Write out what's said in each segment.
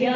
Sia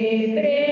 Święte,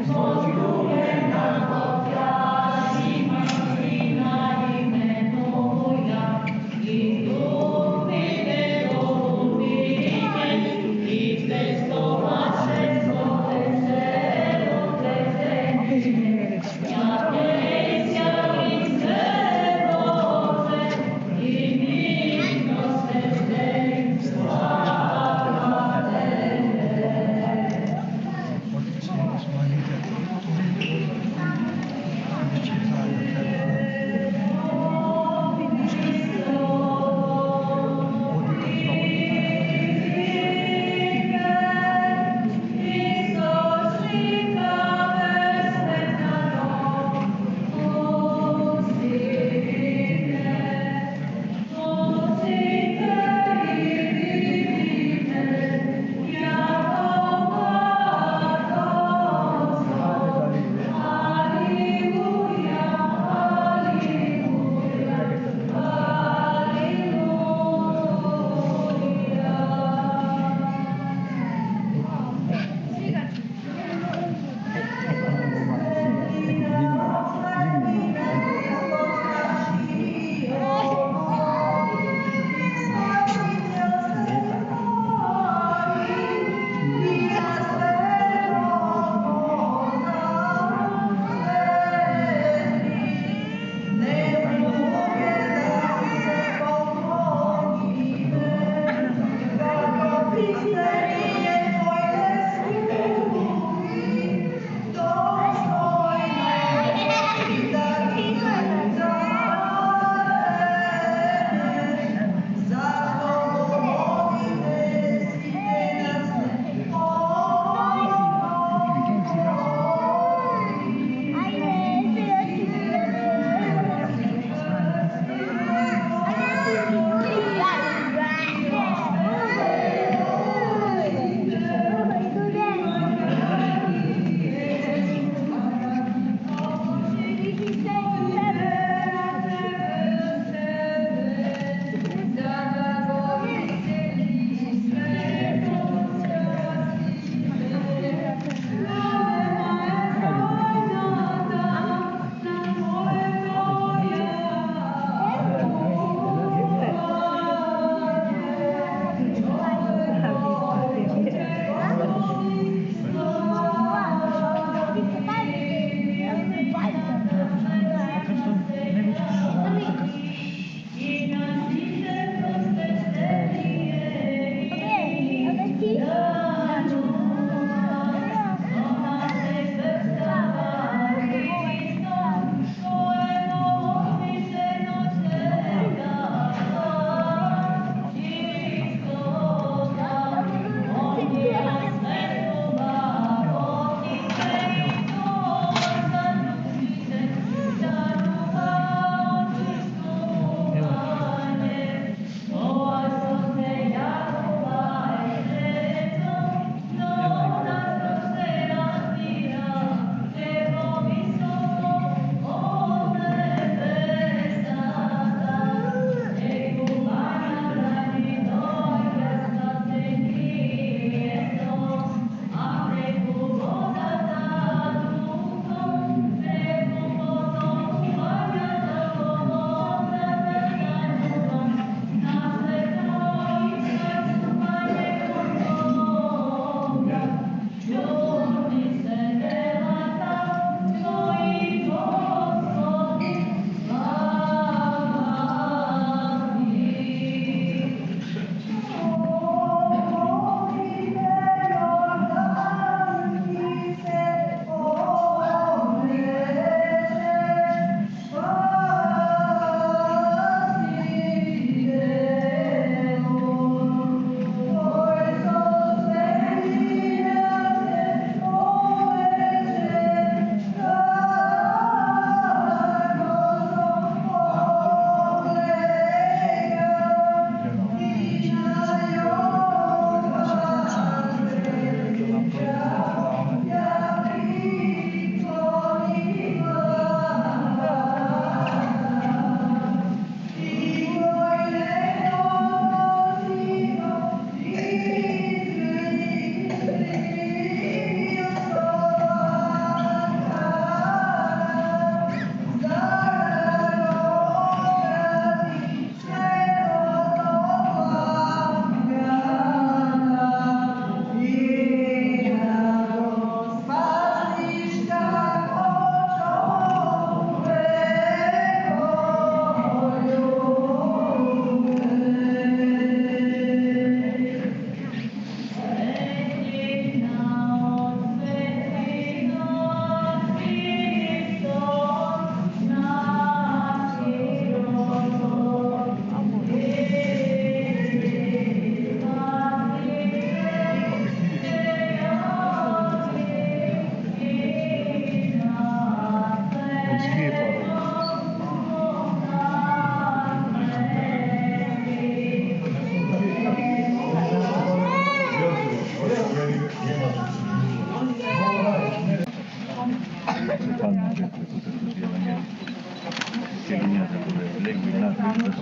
z Bogiem nam objaśni.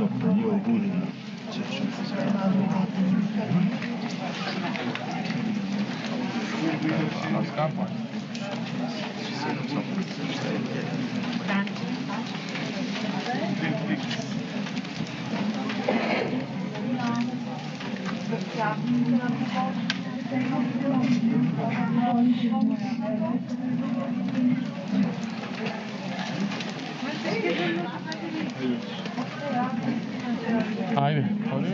Io pure. La scampa? Ajde, hodi.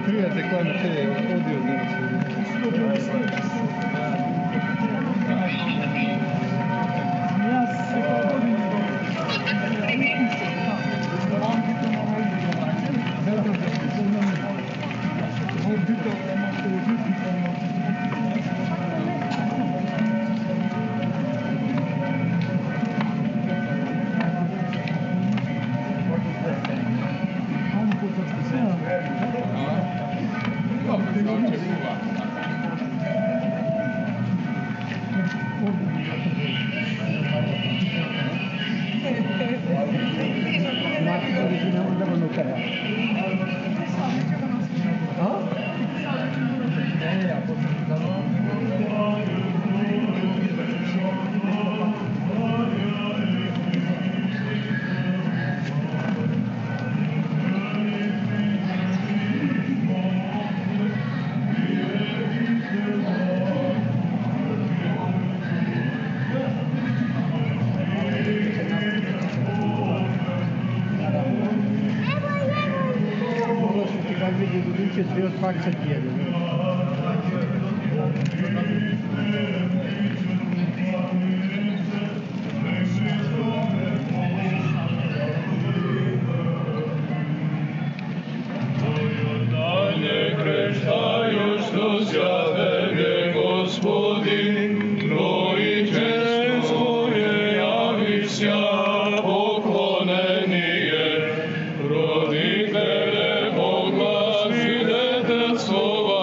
Prijatelj kada te je odio Dwie otwarcie jeden. Słowa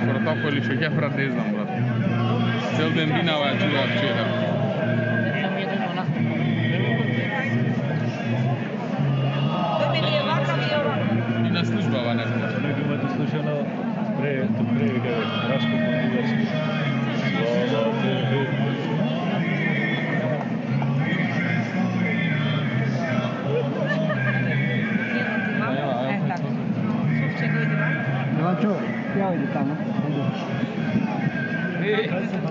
Protocolul și chiar frate znam, brate. Cel de bine au ajutat aceea. I na služba va nekako. Ne bi me doslušano do prejega Raško Bugarski. Slava tebe. Ja idi tamo.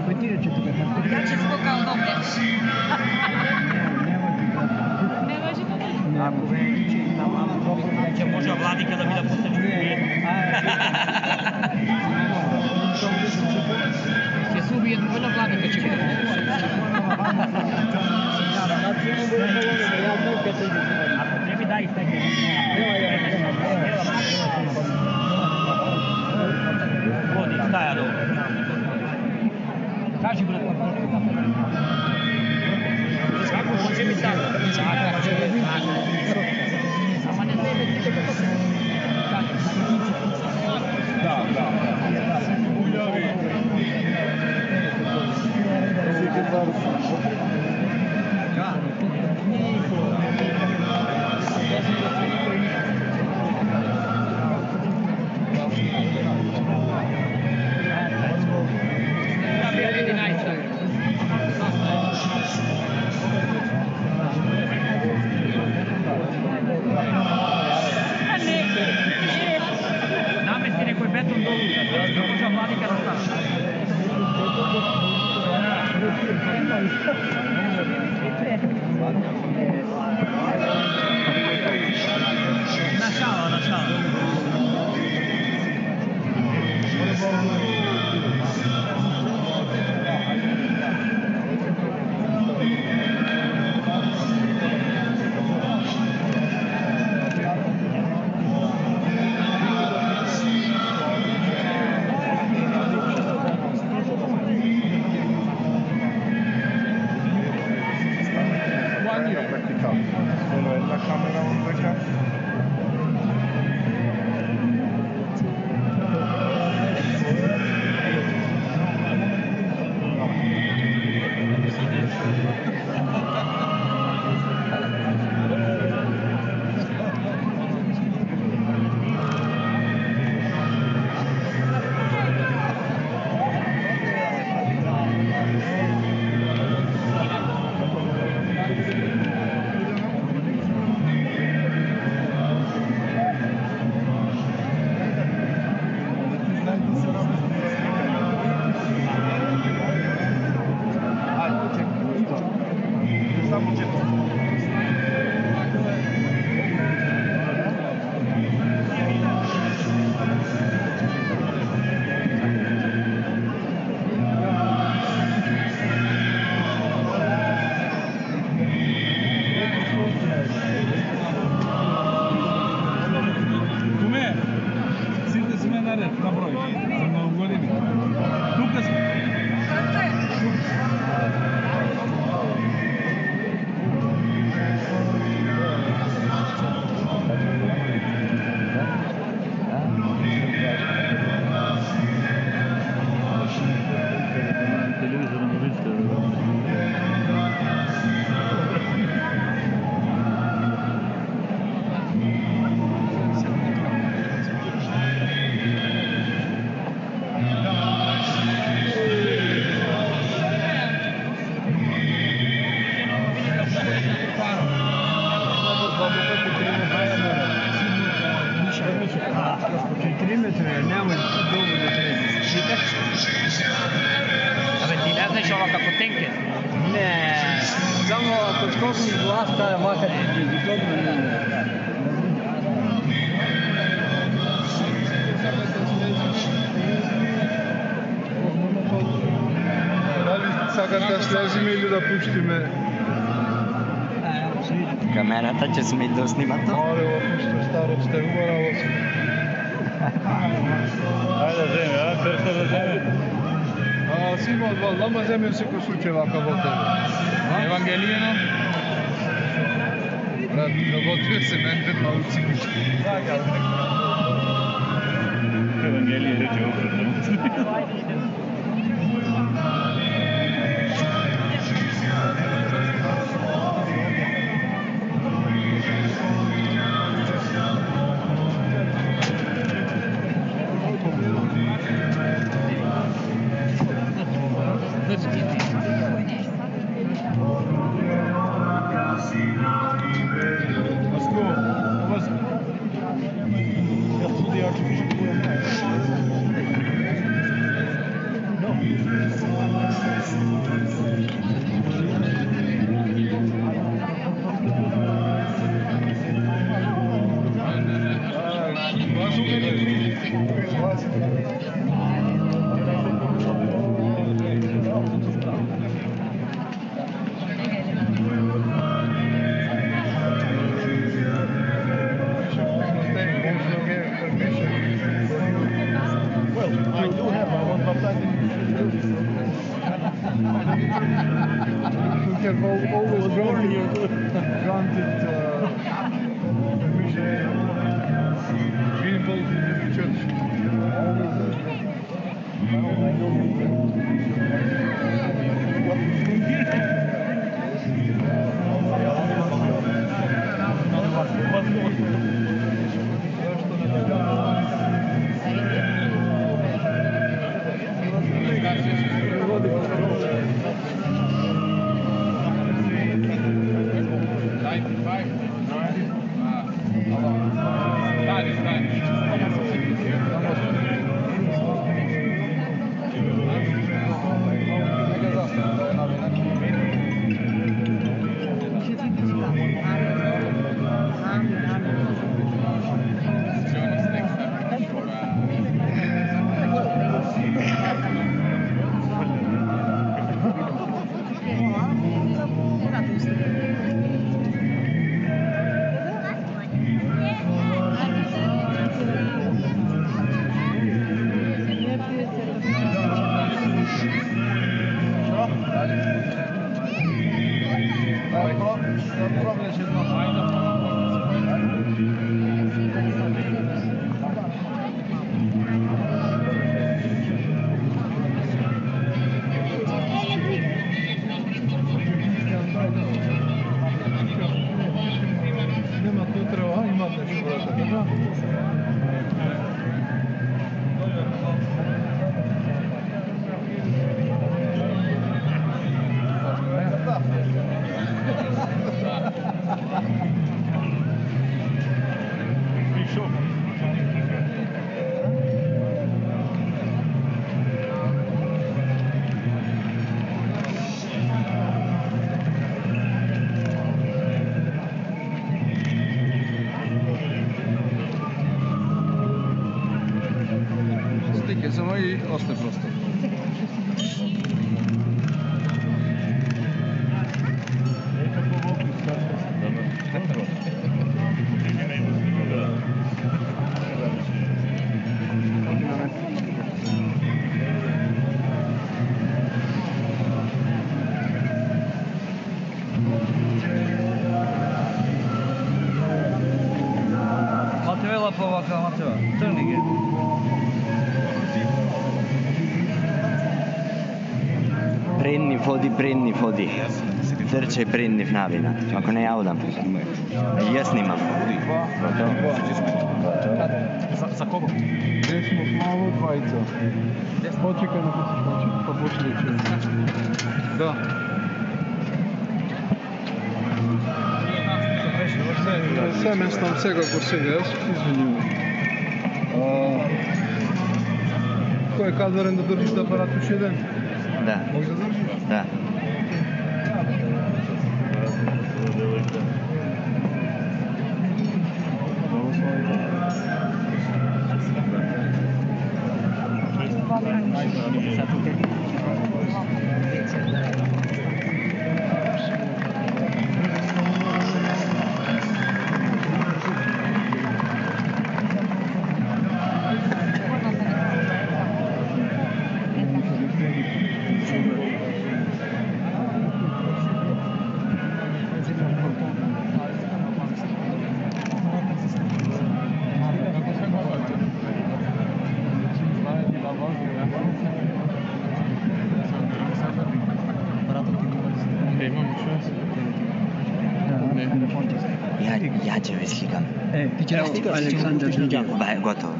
Potirat ću te. Ja ću skokao dobre. Ne može da Ako već tamo, će možda vladi kada bi da postačuje. se subi jednu vrlo vlada kad će biti. Ako trebi daj neke. Vodi, staja dobro. Kaži bilo kako hoće mi sad? Ama ne treba ti Možda vladika da stane. Na šala. Solo è la camera ondata. Kako tenke? Ne, samo ako skoknem z vlasta, makar ti dobro ne. Сакате да слезиме или да пуштиме? Камерата ќе сме да снима тоа. Але пушта старо сте убараво си. Ajde, zemlje, a? Perso da zemlje. Сима од вас, лама земе секој случај вака во тебе. Евангелијено? Брат, работиме се менте науци. Евангелие рече обратно. Always granted permission to be involved in the church. Bye. Stike samo i ostaje prosto. Mateva pa ovakva Mateva. Crni je. Prednji vodi. Trče prednji navina. Ako ne ja udam. Jaz snimam. Za koga? Recimo malo dvojica. Počekaj na pa pošli če. Da. Все место всего курсивеш, извиню. Кой е казарен да държиш да апарат уж един? Da, Може да държиш? da. Ja će već slikam. Aleksandar Đurđev. Ba, gotovo.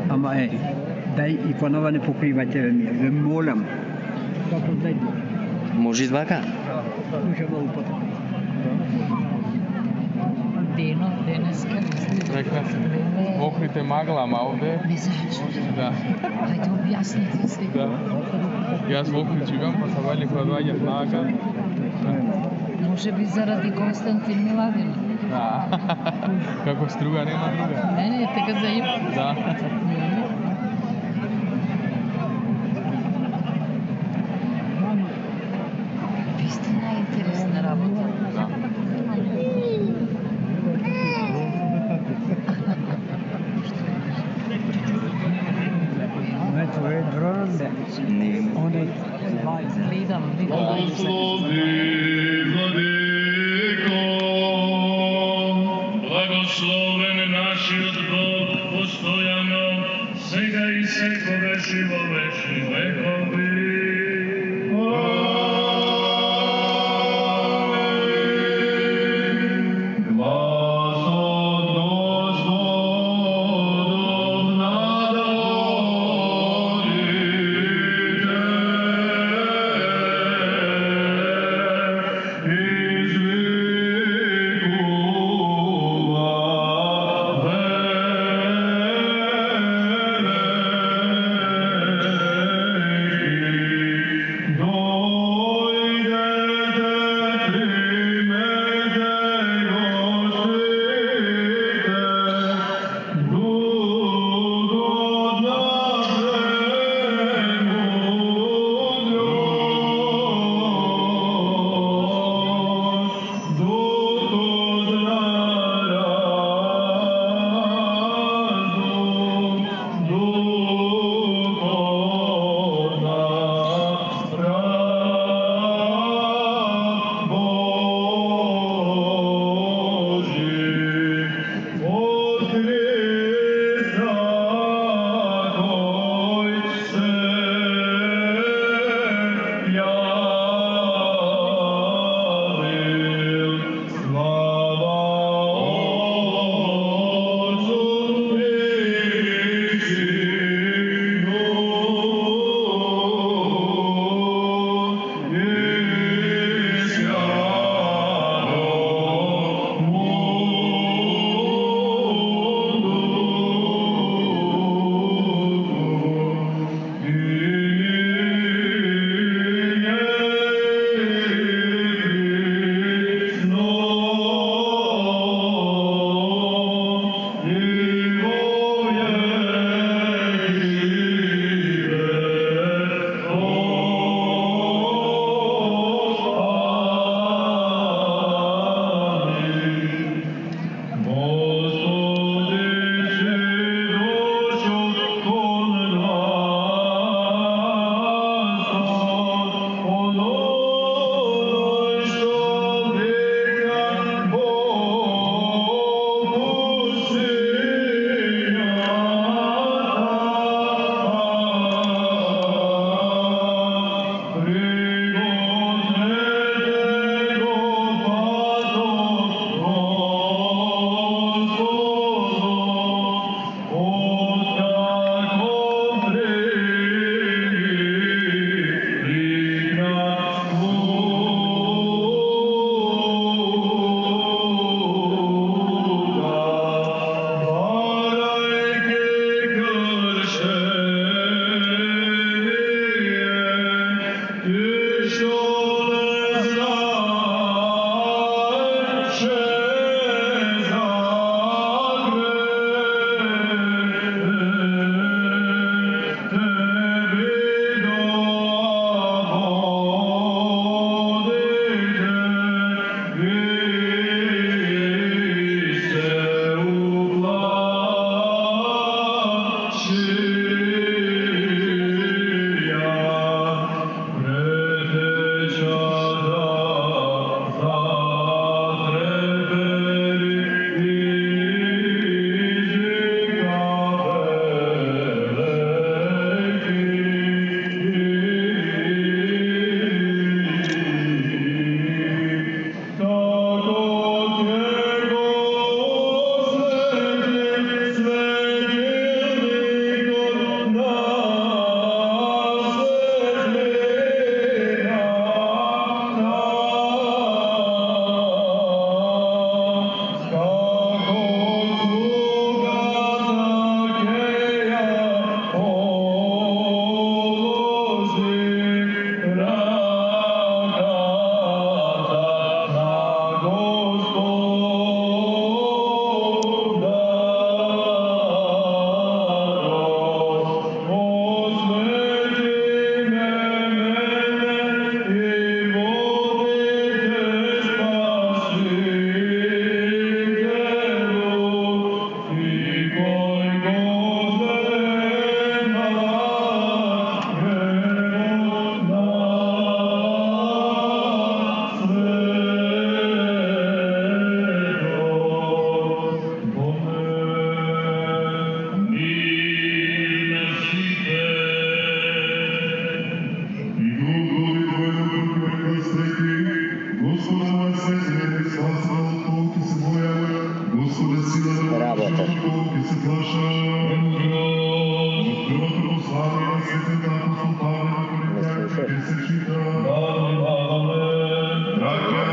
Ама дай иконова не покривайте ве молам. Како дай? Može izvaka? Слуша малку потом. Deno, deneska, Прекрасно. Охрите маглама овде. ne znači. Да. Hajde objasnite se. Да. Јас во Охрид живеам, па се ваѓа кога доаѓа снага. Може би заради Константин Миладин. Да. Како струга нема друга. Не, така за им. Да. Истина е интересна работа. Да. Това е дрон, да. Ne. Gledam, vidim. Blagosloven naši Bog postojano, svega i sekove živoveši vekovi. Amen. Glas od Gospodov nadolite, izvikува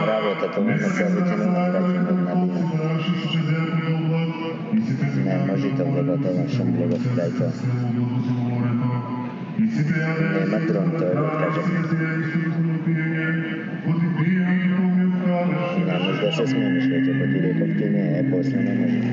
Работа, това не се обича на граждан на Бина. Не можете да съм благословител. Nema dron, to je kažem. Ne možeš da se smeniš već ako ti rekao ti ne, posle ne možeš.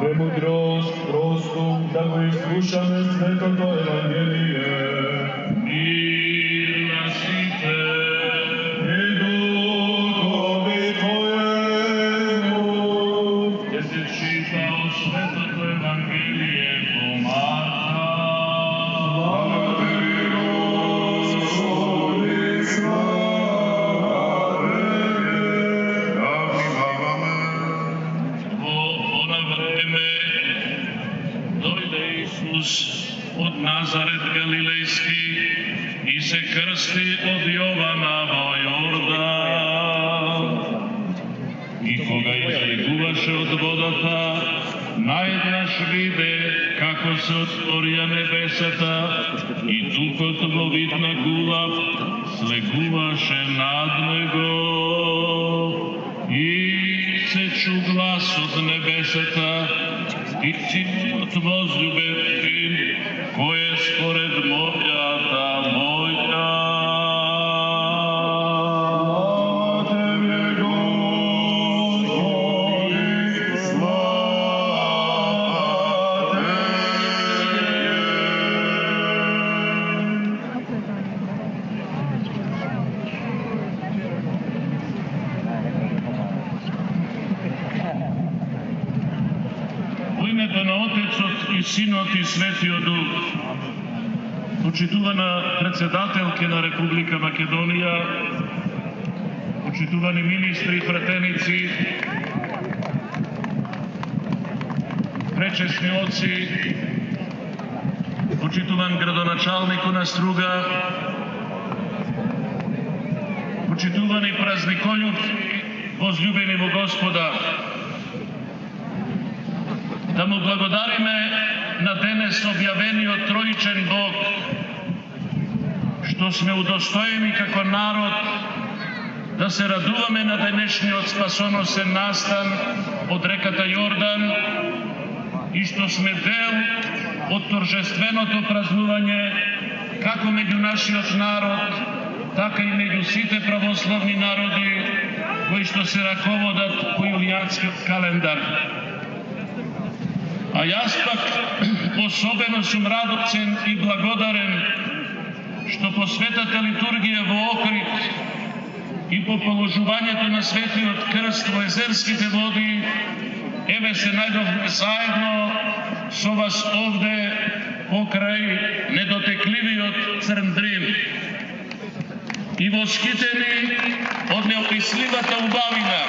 Премудрост просто да го изслушаме светото Евангелие. Мир на сите, И духови Твоему, ќе се чита од светото Евангелие по Марка. слава Теби, Господи, слава Теби. Да внимаваме. Во она време дојде Исус од Назарет Галилејски и се крсти од Јована во Јордан. И кога излегуваше од водата, наеднаш виде како се отворија небесата и Духот во вид на гулав слегуваше над него. И се чу глас од небесата, ти си мојот возљубен син, кој е според мојата моља. Слава Тебе, Господи, слава Тебе. Во името на Отецот и Синот и Светиот Дух, почитувана председателки на Република Македонија, почитувани министри, пратеници, пречесни оци, почитуван градоначалнику на Струга, почитувани празникољубци, возљубени во Господа, да му благодариме на денес објавениот троичен Бог, што сме удостоени како народ да се радуваме на денешниот спасоносен настан од реката Јордан и што сме дел од торжественото празнување како меѓу нашиот народ, така и меѓу сите православни народи кои што се раководат по јулијанскиот календар. А јас пак особено сум радосен и благодарен што по светата литургија во Охрид и по положувањето на светиот крст во езерските води, еве се најдовме заедно со вас овде покрај недотекливиот Црн Дрин и воскитени од неописливата убавина.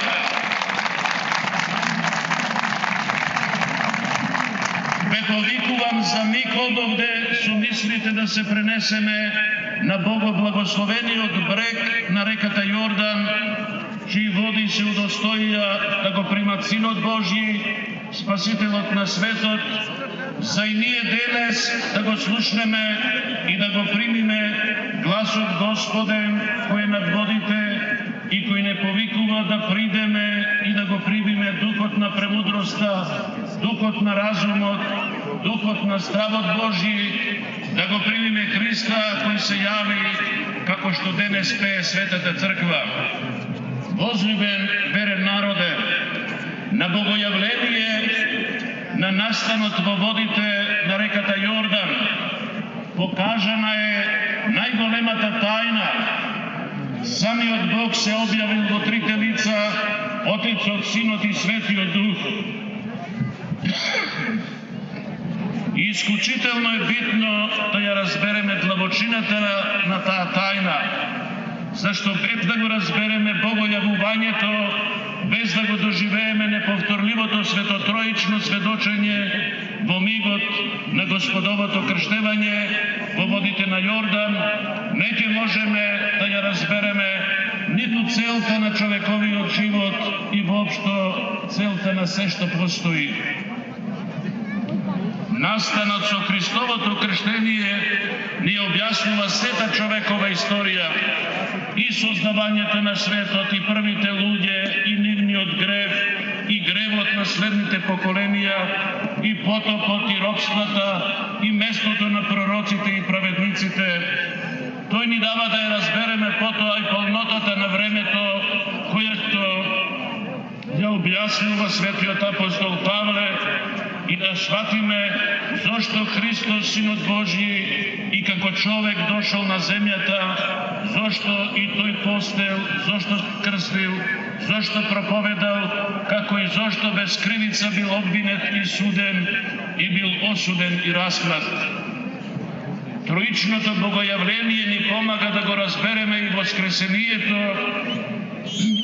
Ве повикувам за миг одовде со мислите да се пренесеме на богоблагословениот брег на реката Јордан, чии води се удостоија да го примат Синот Божји, Спасителот на светот, за и ние денес да го слушнеме и да го примиме гласот Господен кој е над водите и кој не повикува да придеме и да го примиме духот на премудроста, духот на разумот, духот на стравот Божји, да го примиме Христа кој се јави, како што денес пее Светата Црква. Возлюбен верен народе, на богојавление на настанот во водите на реката Јордан покажана е најголемата тајна. Самиот Бог се објавил во трите лица, Отецот, Синот и Светиот Дух. И исклучително е битно да ја разбереме длабочината на таа тајна, зашто без да го разбереме богојавувањето, без да го доживееме неповторливото светотроично сведочење во мигот на Господовото крштевање во водите на Јордан, не ќе можеме да ја разбереме ниту целта на човековиот живот и воопшто целта на се што постои. Настанот со Христовото крштение ни објаснува сета човекова историја, и создавањето на светот, и првите луѓе, и нивниот грев, и гревот на следните поколенија, и потопот, и робствата, и местото на пророците и праведниците. Тој ни дава да ја разбереме потоа и полнотата на времето, којато ја објаснува светиот апостол Павле, и да сватиме зошто Христос, Синот Божји, и како човек дошол на земјата, зошто и тој постел, зошто крстил, зошто проповедал, како и зошто без кривица бил обвинет и суден, и бил осуден и распнат. Троичното богојавление ни помага да го разбереме и воскресението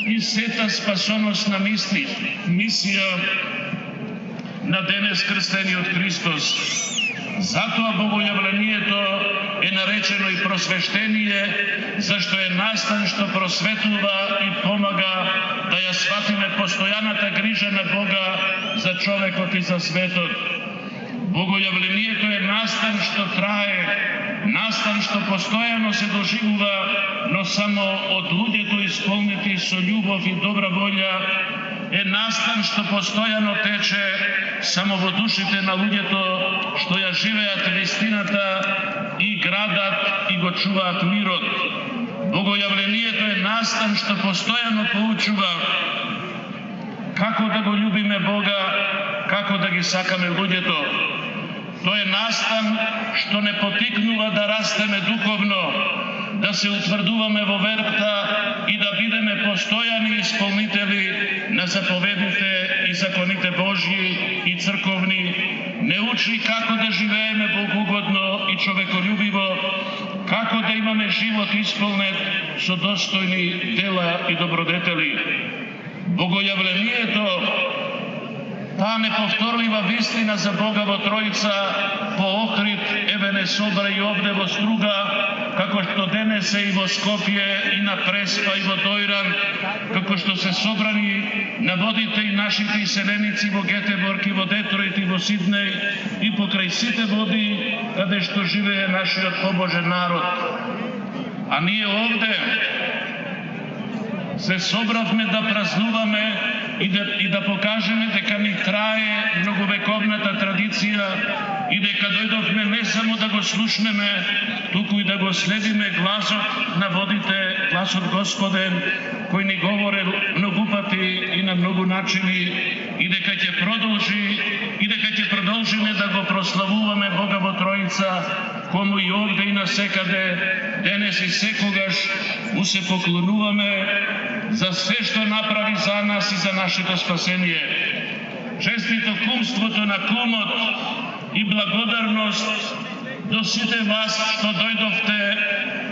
и сета спасоносна мисија на денес крстениот Христос. Затоа богојавлението е наречено и просвештение, зашто е настан што просветлува и помага да ја сватиме постојаната грижа на Бога за човекот и за светот. Богојавлението е настан што трае, настан што постојано се доживува, но само од луѓето исполнети со љубов и добра волја, е настан што постојано тече само во душите на луѓето што ја живеат вистината и градат и го чуваат мирот. Богојавлението е настан што постојано поучува како да го љубиме Бога, како да ги сакаме луѓето. Тој е настан што не потикнува да растеме духовно, да се утврдуваме во верата и да бидеме постојани исполнители на заповедите и законите Божји и црковни, не учи како да живееме богоугодно и човеколюбиво, како да имаме живот исполнет со достојни дела и добродетели. Богојавлението, таа неповторлива вистина за Бога во Тројца, по Охрид, еве не собра и овде во Струга, како што денесе и во Скопје, и на Преспа, и во Дојран, како што се собрани на водите и нашите иселеници во Гетеборг, и во Детройт, и во Сиднеј, и покрај сите води, каде што живее нашиот побожен народ. А ние овде се собравме да празнуваме и да покажеме дека ни трае многовековната традиција и дека дојдовме не само да го слушнеме, туку и да го следиме гласот на водите, гласот Господен, кој ни говори многу пати и на многу начини, и дека ќе продолжиме да го прославуваме Бога во Тројца, кому и овде и насекаде, денес и секогаш му се поклонуваме за се што направи за нас и за нашето спасение. Честито кумството на кумот и благодарност до сите вас што дојдовте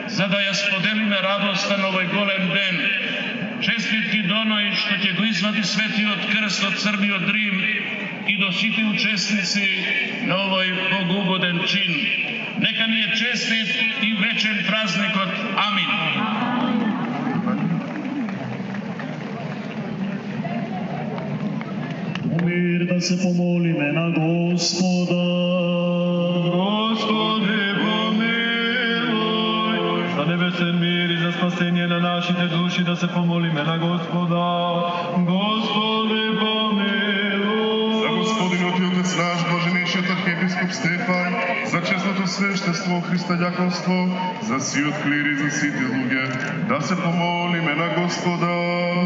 за да ја споделиме радоста на овој голем ден. Честитки до оној што ќе го извади светиот крст од црниот Рим и до сите учесници на овој богоугоден чин. Нека ни е честит и вечен празникот. Амин. Мир да се помолиме на Господа. Господи, помилуй. За небесен мир и за спасение на нашите души да се помолиме на Господа. Господи, помилуй. За Господинот и Отец наш, блаженнейшиот архиепископ Стефан, за честното свештество, Христа дјаконство, за сиот клир и за сите луѓе, да се помолиме на Господа.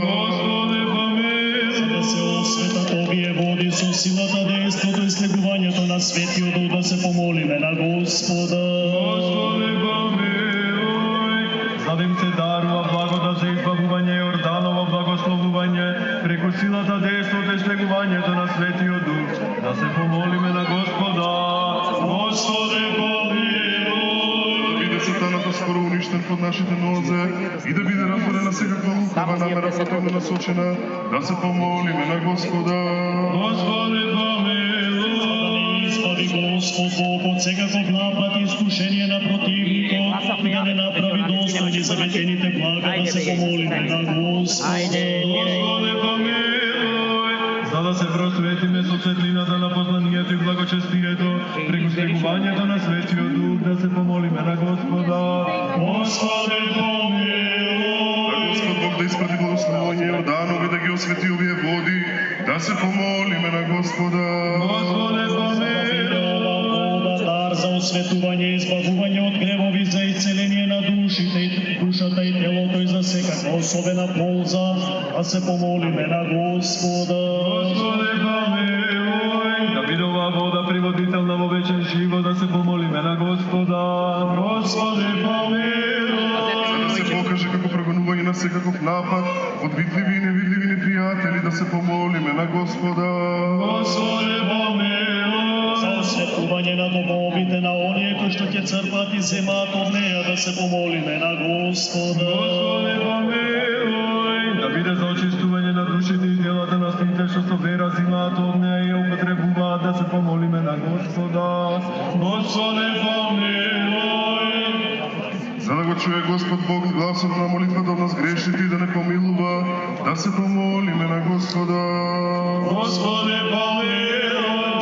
Господи, помилуй. За да се осветат овие води со силата, дејството и слегувањето на светиот дух, да се помолиме на Господа. Господи, помилуй. За да им се дарува благодат за избавување и Јорданово благословување, преку силата, дејството и слегувањето на светиот дух, да се помолиме на Господа. Господи, помилуй. Да биде сатаната скоро уништен под нашите нозе и да биде разборена секаква лукава намера противно насочена, да се помолиме на Господа. Господи, помилуй. Избави Господ Бог од секаков напад и искушение на противникот и да не направи достојни заветените блага, да се помолиме на Господа. Господи, помилуй. За да се просветиме со светлината на познанието и благочестието, преку слегувањето на Светиот Дух, да се помолиме на Господа. Господи, помилуй. Да Господ Бог да испрати благословување Јорданови, да ги освети овие води, да се помолиме на Господа. Господи, помилуй. Дар за осветување и избавување од гревови, за исцеление на душата и телото и за секаква особена полза, да се помолиме на Господа. Господи, помилуй. Да биде оваа вода приводителна во вечен живот, да се помолиме на Господа. Господи, помилуй. За да се покаже како прогонување на секаков напад од видливи и невидливи непријатели, да се помолиме на Господа. Господи, помилуй. За осветување на домовите на оние кои што ќе црпат и земаат од неја, да се помолиме на Господа. Господи, помилуй. Да биде за очистување на душите и делата на сите што со вера земаат од неја и ја употребуваат, да се помолиме на Господа. Господи, помилуй. За да го чуе Господ Бог гласот на молитвата од нас грешните и да не помилува, да се помолиме на Господа. Господи, помилуй.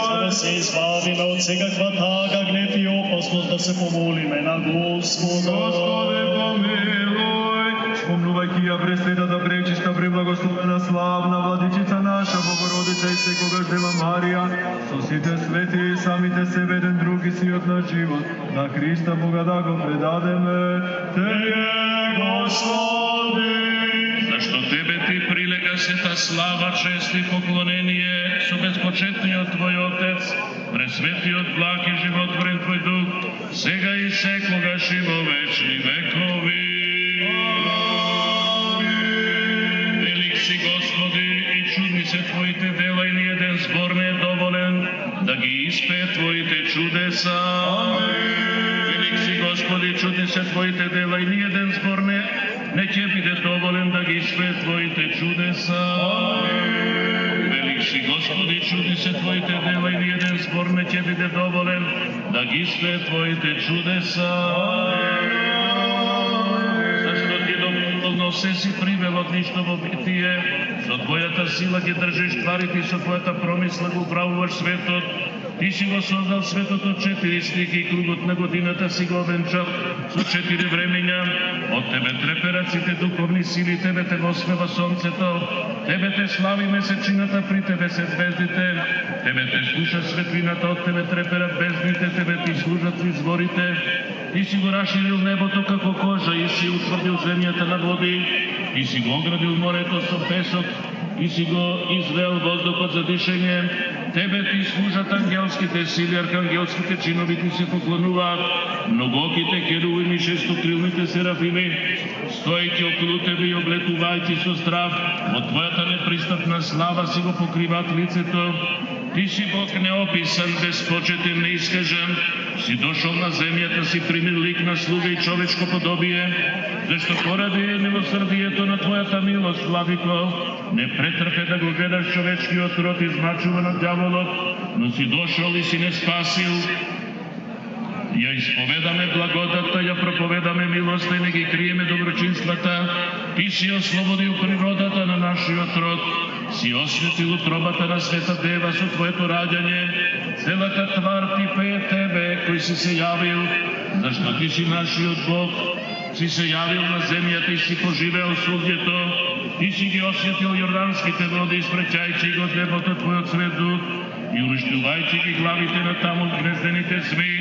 За да се избавиме од секаква тага, гнев и опасност, да се помолиме на Господа. Господи, помилуй. Спомнувајќи ја пресветата, пречиста, преблагословена, славна владичица наша, Богородица и секогаш Дева Марија, со сите свети и самите себе еден други сиот на живот, на Христа Бога да го предадеме. Тебе, Господи. Зашто Тебе Ти прилега сета слава, чест и поклонение со безпочетниот Твој Отец, пресветиот благ и животворен Твој Дух, сега и секогаш и во вечни векови. Велик си, Господи, и чудни се Твоите дела, и ни еден збор не е доволен да ги испее Твоите чудеса. Велик си, Господи, чудни се Твоите дела, и ни еден збор не ќе биде доволен да ги испее Твоите чудеса. Велик свърши, Господи, чуди се Твоите дела и ни един збор не Ти биде доволен, да ги све Твоите чудеса. Защо Ти доволно се си привел от нищо во битие, со Твоята сила ги држиш тварите и со Твоята промисла го управуваш светот. Ти си го создал светот от 4 стихи и кругот на годината си го овенчал со 4 времења. Од Тебе треперат сите духовни сили, Тебе те восмева сонцето, Тебе те слави месечината, при Тебе се звездите, Тебе те слуша светлината, од Тебе треперат бездните, Тебе ти служат изворите. Ти си го расширил небото како кожа и си утврдил земјата на води, Ти си го оградил морето со песок, и си го извел воздухот за дишење. Тебе ти служат ангелските сили, архангелските чинови ти се поклонуваат, многоките керувими, шестокрилните серафими, стојќи околу Тебе и облетувајќи со страх, од Твојата непристапна слава си го покриваат лицето. Ти си Бог неописан, безпочетен, неискажен, си дошол на земјата, си примил лик на слуга и човечко подобие, зашто поради милосрдието на Твојата милост, Владико, не претрпе да го гледаш човечкиот род измачуван од дјаволот, но си дошол и си не спасил. Ја исповедаме благодата, ја проповедаме милоста и не ги криеме доброчинствата. Ти си ослободил природата на нашиот род, си осветил утробата на света дева со Твоето раѓање. Целата твар ти пее Тебе, кој си се јавил, зашто Ти си нашиот Бог, си се јавил на земјата и си поживеал свогдето. Ти си ги осветил јорданските води, испреќајќи го од небото Твојот свет дух и уништувајќи ги главите на таму гнездените зми.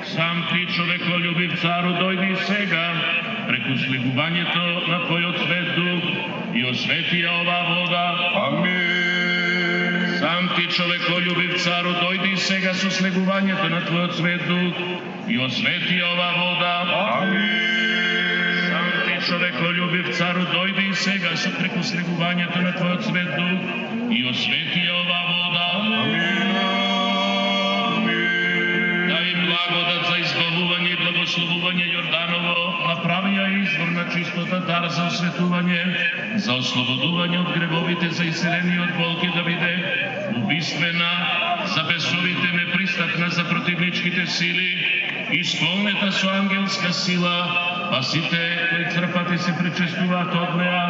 Сам Ти, човеколюбив цару, дојди сега, преку слегувањето на Твојот свет дух и освети ја оваа вода. Амин. Сам Ти, човеколюбив цару, дојди сега со слегувањето на Твојот свет дух и освети ја оваа вода. Амин. Сам Ти, човеколюбив цару, дојди сега со преку слегувањето на Твојот свет дух и освети ја оваа вода. Дај благодат за избавување и благословување Јорданово, направи ја извор на чистота, дар за осветување, за ослободување од гревовите, за иселение од болки да биде убиствена, за бесовите непристапна, за противничките сили, исполнета со ангелска сила, па сите кои црпат и се пречестуваат од неа,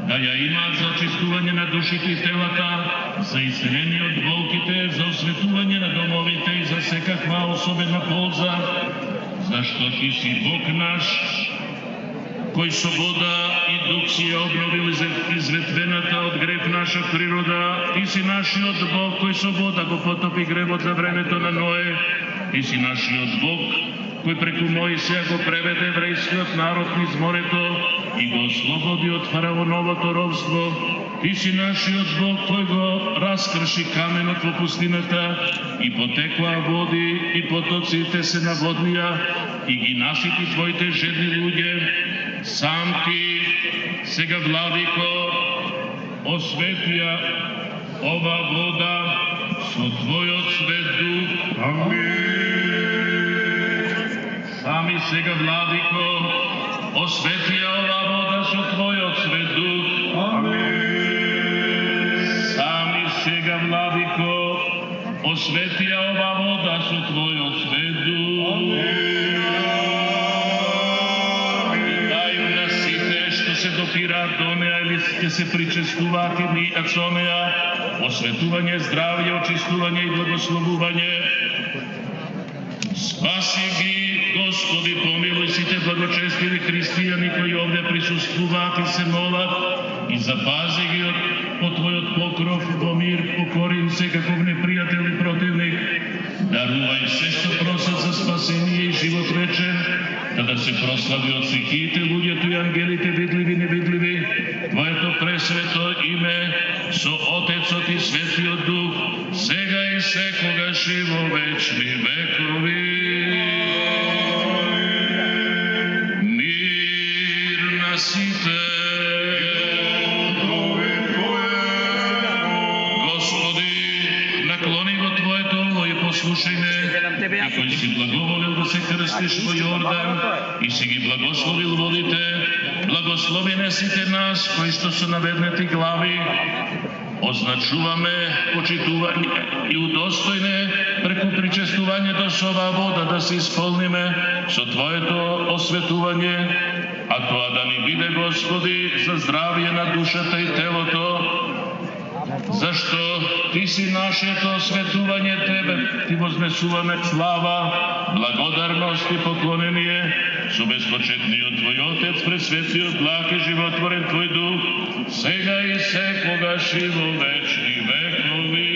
да ја имаат за очистување на душите и телата, за иселение од болките, за осветување на домовите и за секаква особена полза, зашто Ти си Бог наш, кој со вода и дух си ја обновил изветвената од грев наша природа. Ти си нашиот Бог, кој со вода го потопи гревот за времето на Ное. Ти си нашиот Бог, кој преку Моисеја го преведе еврејскиот народ низ морето и го ослободи од фараоновото робство. Ти си нашиот Бог, кој го раскрши каменот во пустината и потекоа води и потоците се наводнија и ги насити Твоите жедни луѓе. Сам Ти, сега Владико, осветија ова вода со Твојот свет дух. Сами сега Владико, осветија ова вода со Твојот свет дух. Сами сега Владико, осветија ова вода со Твојот свет дух. Се допираат до неа или ќе се причестуваат и мијат со неа, осветување, здравје, очистување и благословување. Спаси ги, Господи, помилуј сите благочестиви христијани кои овде присуствуваат и се молат, и запази ги по Твојот покров во мир, покори им секаков непријател и противник. Дарувај се што просат за спасение и живот вечен, да се прослави од сихите луѓето и ангелите, видливи и невидливи, Твоето пресвето име со Отецот и Светиот Дух, сега и секогаш и во вечни векови. Мир на сите. Господи, наклони го Твоето ово и послушај ме, и кој си благоволил да се крстиш во Јордан и си ги благословил водите, благослови не сите нас, кои што се наведнати глави, Означуваме почитување и удостојне преку причестувањето со оваа вода да се исполниме со Твоето осветување, а тоа да ни биде, Господи, за здравје на душата и телото, зашто Ти си нашето осветување, Тебе Ти вознесуваме слава, благодарност и поклонение со безпочетниот Твој Отец, пресветиот благ и животворен Твој Дух, сега и секогаш и во вечни векови.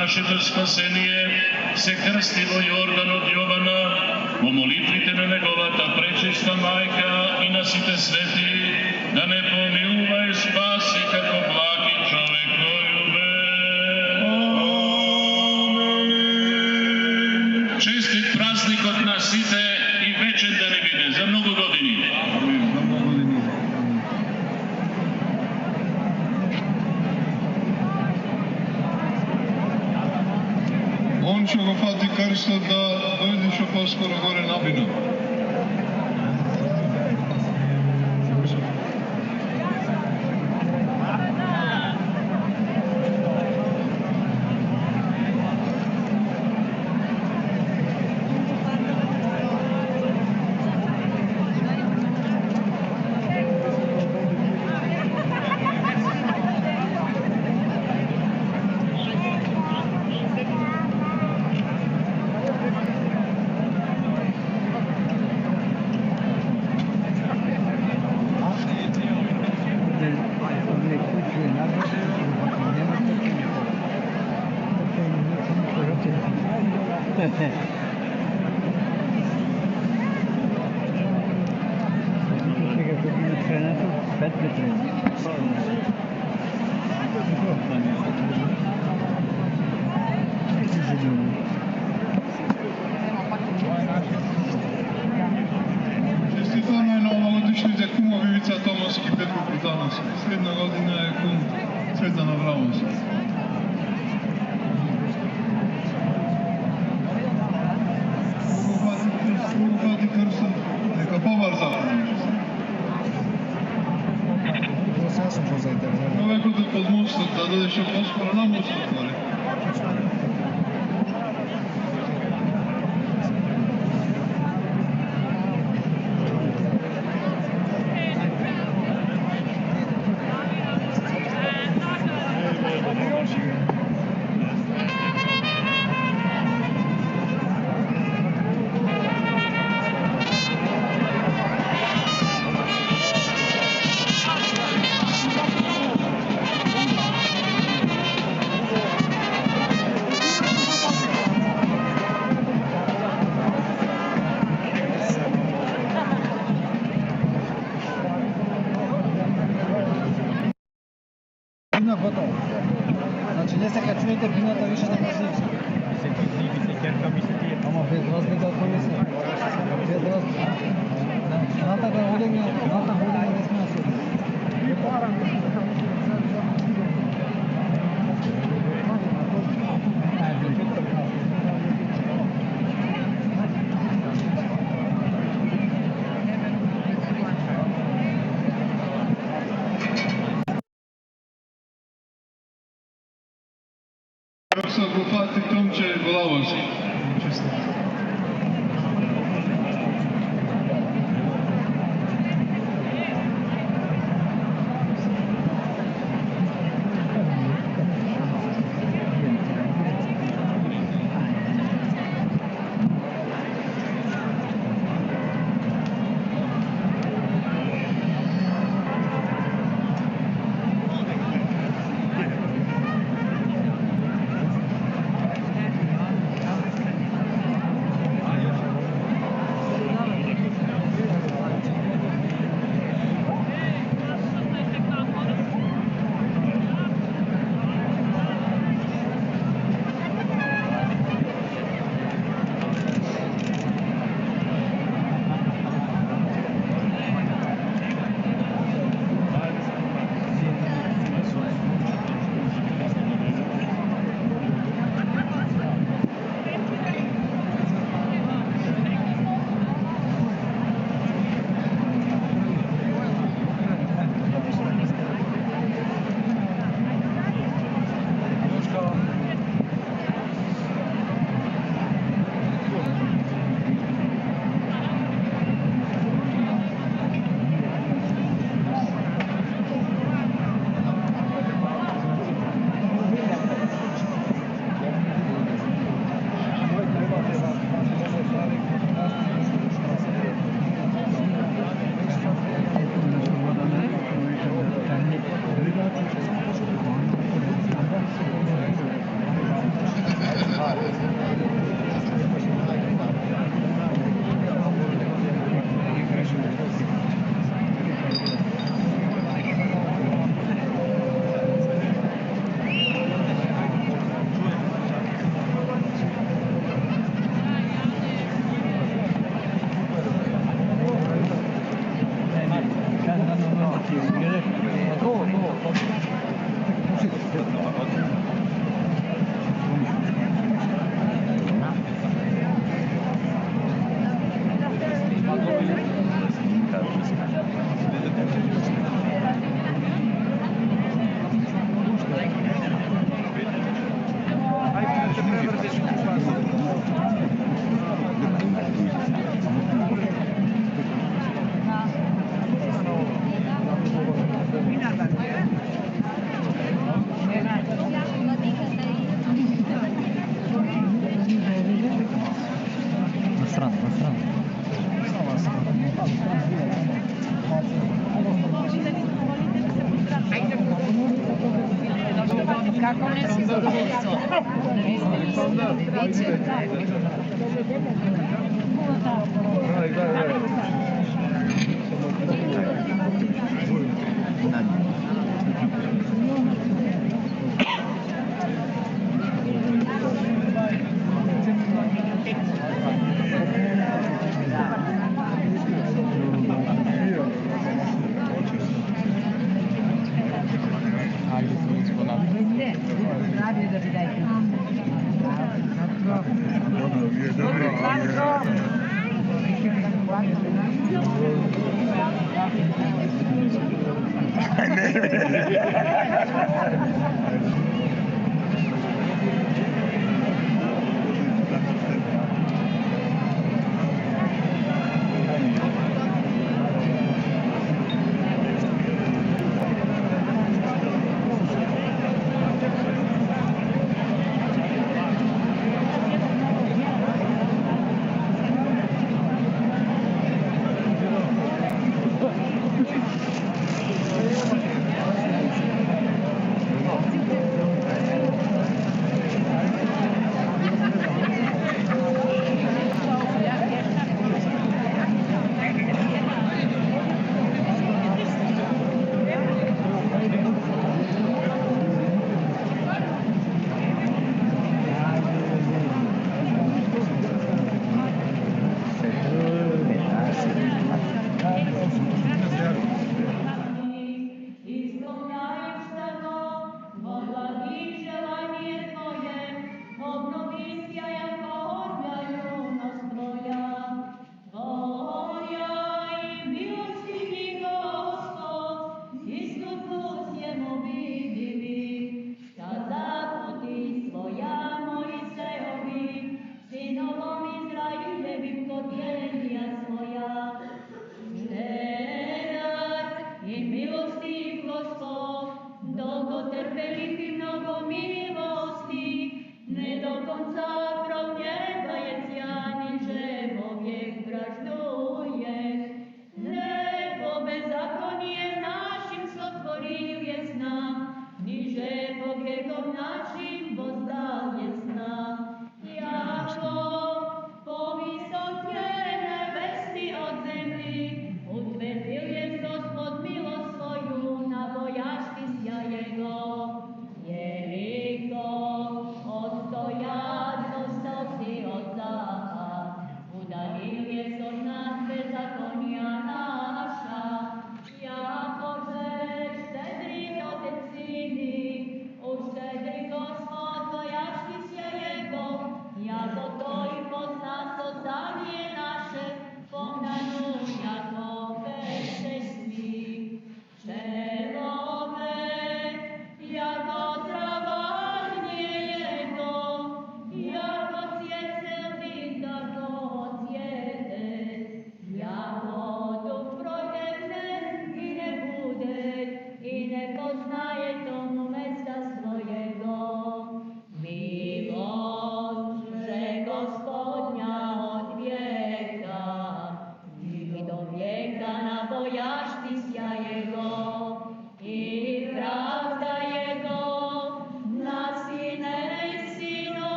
Нашето спасение се крсти во Јордан од Јована, во молитвите на неговата пречиста мајка и на сите свети, да не помилува и спаси како благ и човеколюбен. Честит празникот на сите и вечен да ни биде за многу години. Он што го фати крстот да дојде што поскоро горе на бино. Thank you. se. Srednja godina je kum Cvetana Vraunsa. Mogu hvatiti krsom, neka povar zapravo. Ja sam to zainteresiran. Ove kod pod mostom, da dođeš još poskoro na most otvori. Bina gotovo. Znači ne se kad čujete binata više ne može ići. Ама без разлика кој се. Без разлика. Ната да одеме, ната одеме не сме се. Kako se go hvati Tomče Glavoš. Kako ne si zadovoljstvo?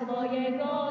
Twojego